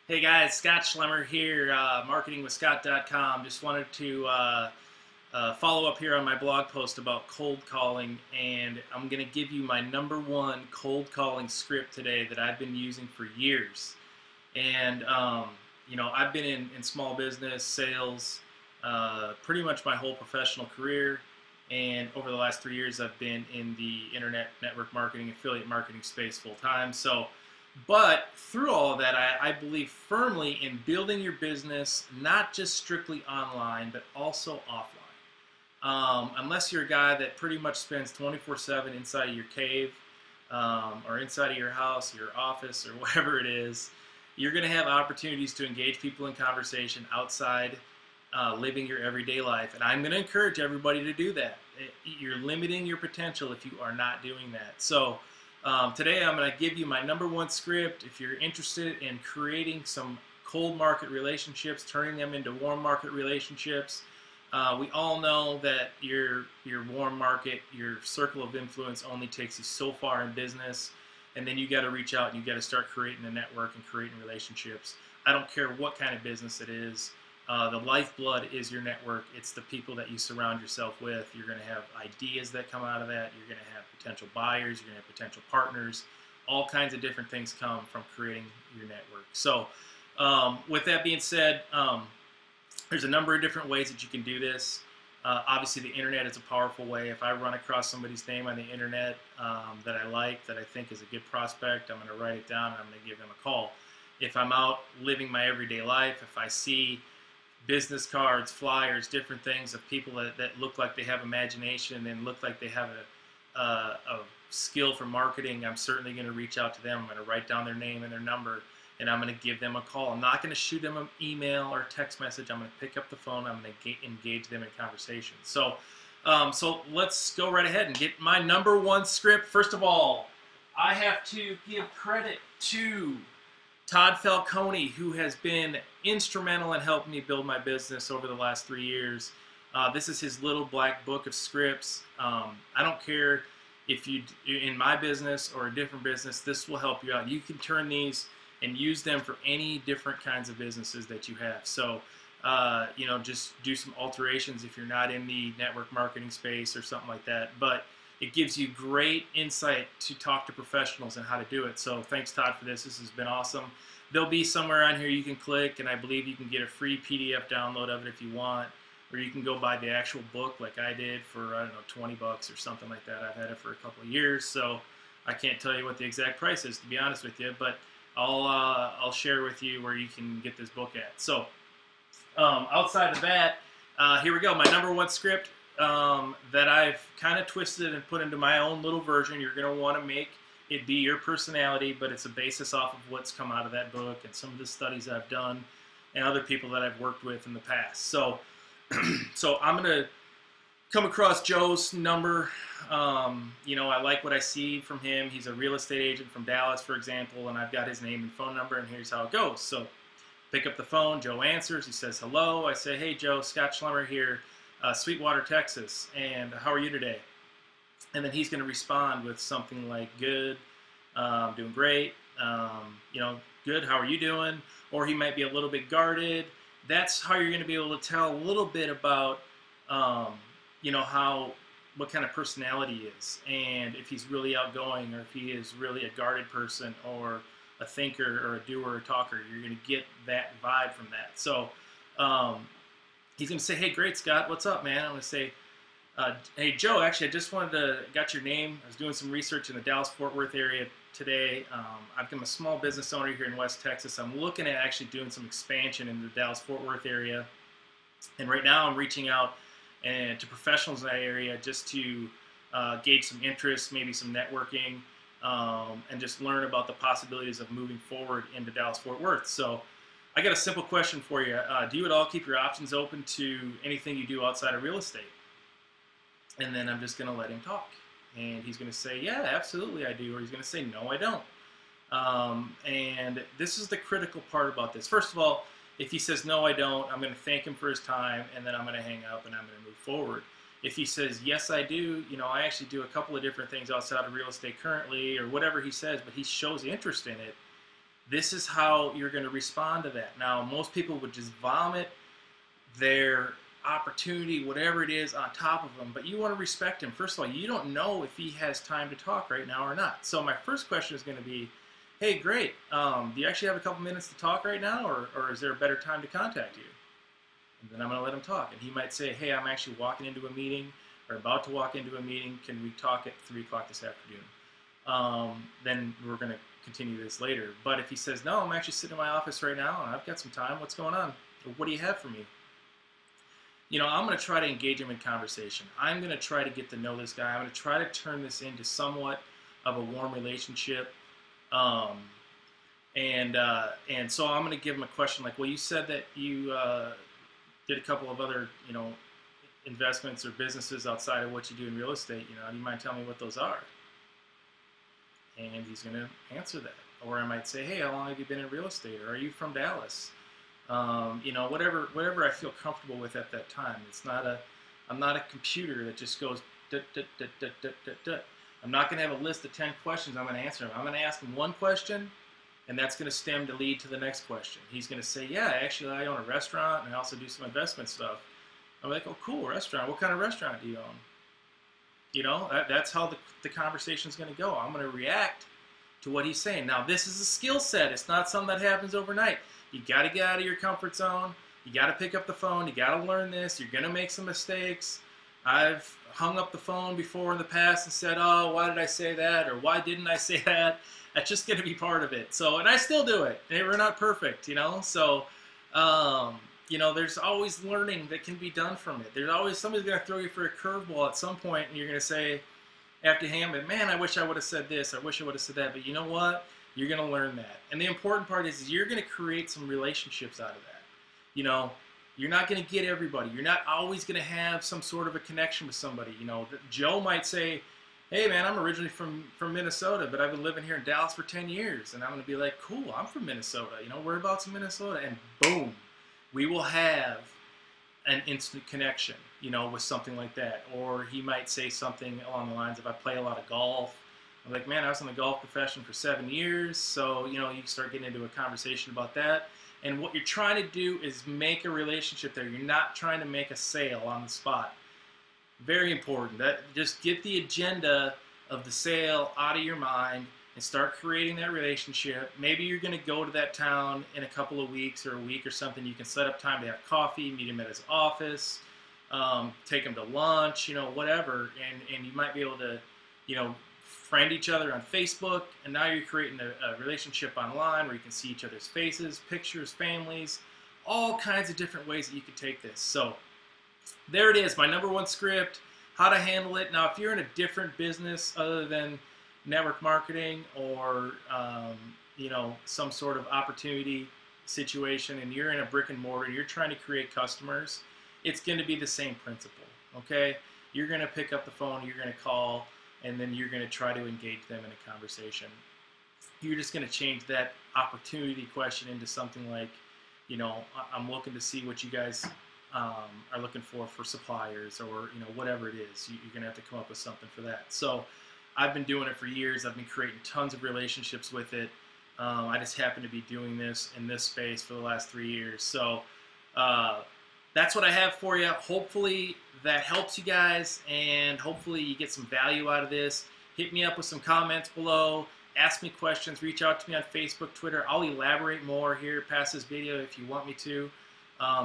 Hey guys, Scott Schlemmer here, marketingwithscott.com. Just wanted to follow up here on my blog post about cold calling, and I'm going to give you my number one cold calling script today that I've been using for years. And, I've been in small business, sales, pretty much my whole professional career. And over the last 3 years, I've been in the internet network marketing, affiliate marketing space full time. But through all of that, I believe firmly in building your business, not just strictly online, but also offline. Unless you're a guy that pretty much spends 24/7 inside of your cave, or inside of your house, your office, or whatever it is, you're going to have opportunities to engage people in conversation outside living your everyday life. And I'm going to encourage everybody to do that. You're limiting your potential if you are not doing that. So today I'm going to give you my number one script. If you're interested in creating some cold market relationships, turning them into warm market relationships, we all know that your warm market, your circle of influence only takes you so far in business, and then you got to reach out and you got to start creating a network and creating relationships. I don't care what kind of business it is. The lifeblood is your network. It's the people that you surround yourself with. You're going to have ideas that come out of that. You're going to have potential buyers. You're going to have potential partners. All kinds of different things come from creating your network. So with that being said, there's a number of different ways that you can do this. Obviously, the internet is a powerful way. If I run across somebody's name on the internet that I like, that I think is a good prospect, I'm going to write it down and I'm going to give them a call. If I'm out living my everyday life, if I see business cards, flyers, different things of people that look like they have imagination and look like they have a skill for marketing, I'm certainly going to reach out to them. I'm going to write down their name and their number, and I'm going to give them a call. I'm not going to shoot them an email or text message. I'm going to pick up the phone. I'm going to engage them in conversation. So let's go right ahead and get my number one script. First of all, I have to give credit to Todd Falcone, who has been instrumental in helping me build my business over the last 3 years. This is his little black book of scripts. I don't care if you're in my business or a different business, this will help you out. You can turn these and use them for any different kinds of businesses that you have. So, just do some alterations if you're not in the network marketing space or something like that. But it gives you great insight to talk to professionals and how to do it. So thanks, Todd, for this. This has been awesome. There'll be somewhere on here you can click, and I believe you can get a free PDF download of it if you want, or you can go buy the actual book like I did for, I don't know, 20 bucks or something like that. I've had it for a couple of years, so I can't tell you what the exact price is, to be honest with you, but I'll share with you where you can get this book at. So outside of that, here we go. My number one script that I've kind of twisted and put into my own little version. You're going to want to make it be your personality, but it's a basis off of what's come out of that book and some of the studies I've done and other people that I've worked with in the past. So, I'm going to come across Joe's number. I like what I see from him. He's a real estate agent from Dallas, for example, and I've got his name and phone number, and here's how it goes. So pick up the phone. Joe answers. He says, hello. I say, hey, Joe, Scott Schlemmer here. Sweetwater, Texas, and how are you today? And then he's going to respond with something like, good, doing great, good, how are you doing? Or he might be a little bit guarded. That's how you're going to be able to tell a little bit about, what kind of personality he is, and if he's really outgoing, or if he is really a guarded person, or a thinker, or a doer, or a talker. You're going to get that vibe from that. So, he's going to say, hey, great, Scott, what's up, man? I'm going to say, hey, Joe, actually, I just got your name. I was doing some research in the Dallas-Fort Worth area today. I'm a small business owner here in West Texas. I'm looking at actually doing some expansion in the Dallas-Fort Worth area. And right now I'm reaching out to professionals in that area just to gauge some interest, maybe some networking, and just learn about the possibilities of moving forward into Dallas-Fort Worth. So I got a simple question for you. Do you at all keep your options open to anything you do outside of real estate? And then I'm just going to let him talk. And he's going to say, yeah, absolutely I do. Or he's going to say, no, I don't. And this is the critical part about this. First of all, if he says, no, I don't, I'm going to thank him for his time, and then I'm going to hang up and I'm going to move forward. If he says, yes, I do, I actually do a couple of different things outside of real estate currently, or whatever he says, but he shows interest in it, This is how you're going to respond to that. Now, most people would just vomit their opportunity, whatever it is, on top of them, but you want to respect him. First of all, you don't know if he has time to talk right now or not. So my first question is going to be, hey, great, do you actually have a couple minutes to talk right now, or is there a better time to contact you? And then I'm going to let him talk. And he might say, hey, I'm actually walking into a meeting, or about to walk into a meeting. Can we talk at 3 o'clock this afternoon? Then we're going to continue this later. But if he says, no, I'm actually sitting in my office right now, and I've got some time, what's going on? What do you have for me? You know, I'm going to try to engage him in conversation. I'm going to try to get to know this guy. I'm going to try to turn this into somewhat of a warm relationship. And so I'm going to give him a question like, well, you said that you did a couple of other, you know, investments or businesses outside of what you do in real estate. You know, do you mind telling me what those are? And he's going to answer that. Or I might say, hey, how long have you been in real estate? Or are you from Dallas? You know, whatever I feel comfortable with at that time. I'm not a computer that just goes dut, dut, dut, dut, dut, dut, dut. I'm not going to have a list of 10 questions I'm going to answer him. I'm going to ask him one question, and that's going to stem to lead to the next question. He's going to say, yeah, actually I own a restaurant, and I also do some investment stuff. I'm like, oh, cool, restaurant. What kind of restaurant do you own? You know, that's how the conversation's going to go. I'm going to react to what he's saying. Now, this is a skill set. It's not something that happens overnight. You got to get out of your comfort zone. You got to pick up the phone. You got to learn this. You're going to make some mistakes. I've hung up the phone before in the past and said, oh, why did I say that? Or why didn't I say that? That's just going to be part of it. So, and I still do it. We're not perfect, you know? So, you know, there's always learning that can be done from it. There's always somebody's going to throw you for a curveball at some point, and you're going to say, after hand, man, I wish I would have said this. I wish I would have said that. But you know what? You're going to learn that. And the important part is you're going to create some relationships out of that. You know, you're not going to get everybody. You're not always going to have some sort of a connection with somebody. You know, Joe might say, hey, man, I'm originally from Minnesota, but I've been living here in Dallas for 10 years. And I'm going to be like, cool, I'm from Minnesota. You know, whereabouts in Minnesota? And boom, we will have an instant connection, you know, with something like that. Or he might say something along the lines of, I play a lot of golf. I'm like, man, I was in the golf profession for 7 years. So, you know, you start getting into a conversation about that. And what you're trying to do is make a relationship there. You're not trying to make a sale on the spot. Very important. Just get the agenda of the sale out of your mind and start creating that relationship. Maybe you're going to go to that town in a couple of weeks or a week or something. You can set up time to have coffee, meet him at his office, take him to lunch, you know, whatever. And you might be able to, you know, friend each other on Facebook, and now you're creating a relationship online where you can see each other's faces, pictures, families, all kinds of different ways that you could take this. So there it is, my #1 script, how to handle it. Now, if you're in a different business other than network marketing or you know, some sort of opportunity situation, and you're in a brick and mortar, you're trying to create customers, it's going to be the same principle. Okay, you're going to pick up the phone, you're going to call, and then you're going to try to engage them in a conversation. You're just going to change that opportunity question into something like, you know, I'm looking to see what you guys are looking for suppliers, or, you know, whatever it is. You're going to have to come up with something for that. So I've been doing it for years. I've been creating tons of relationships with it. I just happen to be doing this in this space for the last 3 years. So that's what I have for you. Hopefully that helps you guys, and hopefully you get some value out of this. Hit me up with some comments below. Ask me questions. Reach out to me on Facebook, Twitter. I'll elaborate more here past this video if you want me to.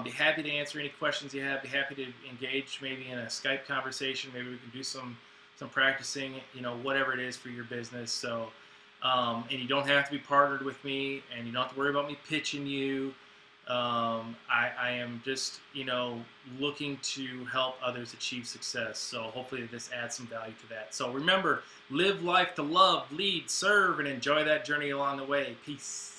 Be happy to answer any questions you have. Be happy to engage maybe in a Skype conversation. Maybe we can do some practicing, you know, whatever it is for your business. So, and you don't have to be partnered with me, and you don't have to worry about me pitching you. I am just, you know, looking to help others achieve success. So hopefully this adds some value to that. So remember, live life to love, lead, serve, and enjoy that journey along the way. Peace.